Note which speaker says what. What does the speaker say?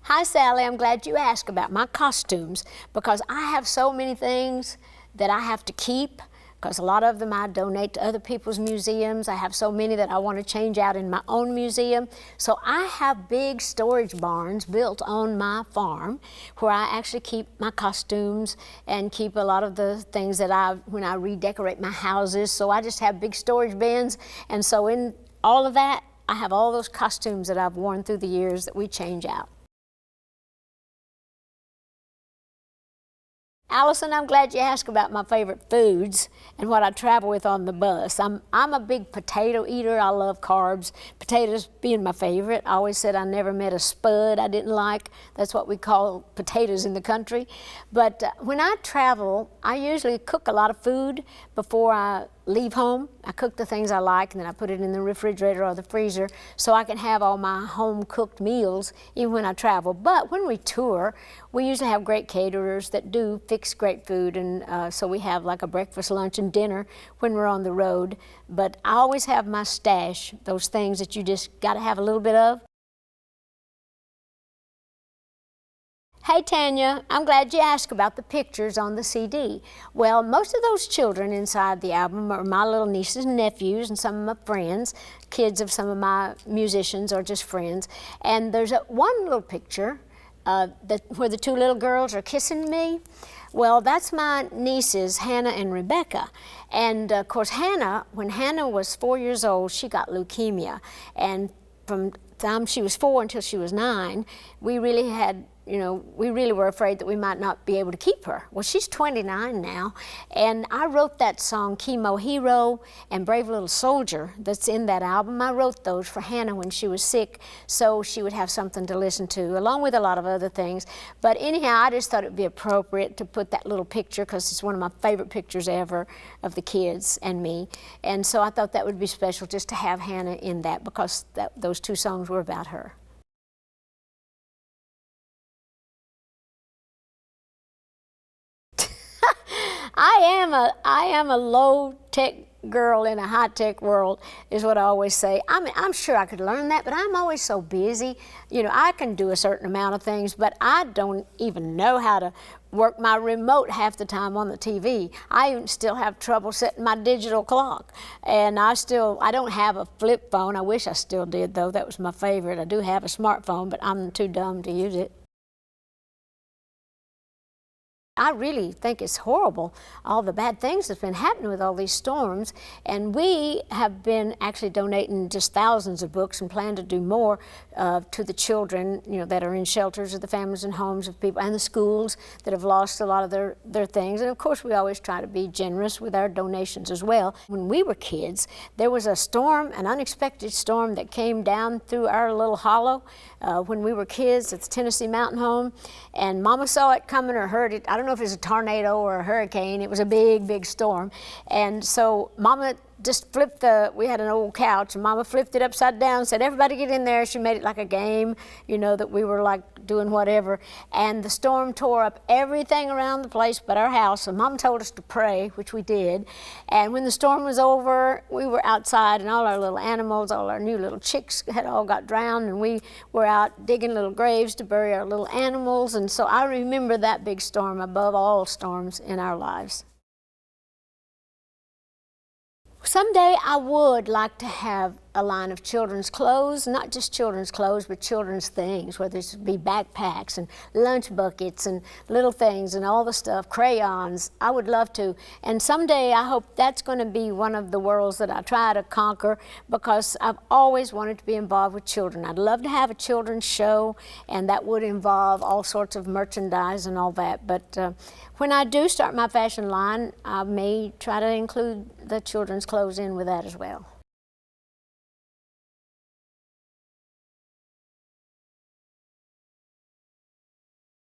Speaker 1: Hi, Sally. I'm glad you asked about my costumes because I have so many things that I have to keep because a lot of them I donate to other people's museums. I have so many that I want to change out in my own museum. So I have big storage barns built on my farm where I actually keep my costumes and keep a lot of the things that when I redecorate my houses. So I just have big storage bins. And so in all of that, I have all those costumes that I've worn through the years that we change out. Allison, I'm glad you asked about my favorite foods and what I travel with on the bus. I'm a big potato eater. I love carbs. Potatoes being my favorite. I always said I never met a spud I didn't like. That's what we call potatoes in the country. But when I travel, I usually cook a lot of food before I leave home. I cook the things I like and then I put it in the refrigerator or the freezer so I can have all my home cooked meals even when I travel. But when we tour, we usually have great caterers that do fix great food, and so we have like a breakfast, lunch, and dinner when we're on the road. But I always have my stash, those things that you just got to have a little bit of. Hey Tanya, I'm glad you asked about the pictures on the CD. Well, most of those children inside the album are my little nieces and nephews and some of my friends, kids of some of my musicians or just friends. And there's one little picture where the two little girls are kissing me. Well, that's my nieces, Hannah and Rebecca. And of course, when Hannah was 4 years old, she got leukemia. And from the time she was 4 until she was 9, we really were afraid that we might not be able to keep her. Well, she's 29 now, and I wrote that song, Chemo Hero and Brave Little Soldier, that's in that album. I wrote those for Hannah when she was sick, so she would have something to listen to, along with a lot of other things. But anyhow, I just thought it would be appropriate to put that little picture, because it's one of my favorite pictures ever of the kids and me. And so I thought that would be special just to have Hannah in that, because those two songs were about her. I am a low-tech girl in a high-tech world, is what I always say. I'm sure I could learn that, but I'm always so busy. You know, I can do a certain amount of things, but I don't even know how to work my remote half the time on the TV. I even still have trouble setting my digital clock. And I don't have a flip phone. I wish I still did, though. That was my favorite. I do have a smartphone, but I'm too dumb to use it. I really think it's horrible, all the bad things that's been happening with all these storms. And we have been actually donating just thousands of books and plan to do more to the children, that are in shelters, or the families and homes of people, and the schools that have lost a lot of their things. And of course, we always try to be generous with our donations as well. When we were kids, there was a storm, an unexpected storm that came down through our little hollow when we were kids at the Tennessee Mountain Home. And Mama saw it coming or heard it. I don't know if it was a tornado or a hurricane. It was a big, big storm. And so Mama just we had an old couch, and Mama flipped it upside down and said, everybody get in there. She made it like a game, that we were like doing whatever. And the storm tore up everything around the place but our house. And Mom told us to pray, which we did. And when the storm was over, we were outside, and all our little animals, all our new little chicks had all got drowned, and we were out digging little graves to bury our little animals. And so I remember that big storm above all storms in our lives. Someday I would like to have a line of children's clothes, not just children's clothes, but children's things, whether it be backpacks and lunch buckets and little things and all the stuff, crayons. I would love to. And someday I hope that's going to be one of the worlds that I try to conquer, because I've always wanted to be involved with children. I'd love to have a children's show, and that would involve all sorts of merchandise and all that. But when I do start my fashion line, I may try to include the children's clothes in with that as well.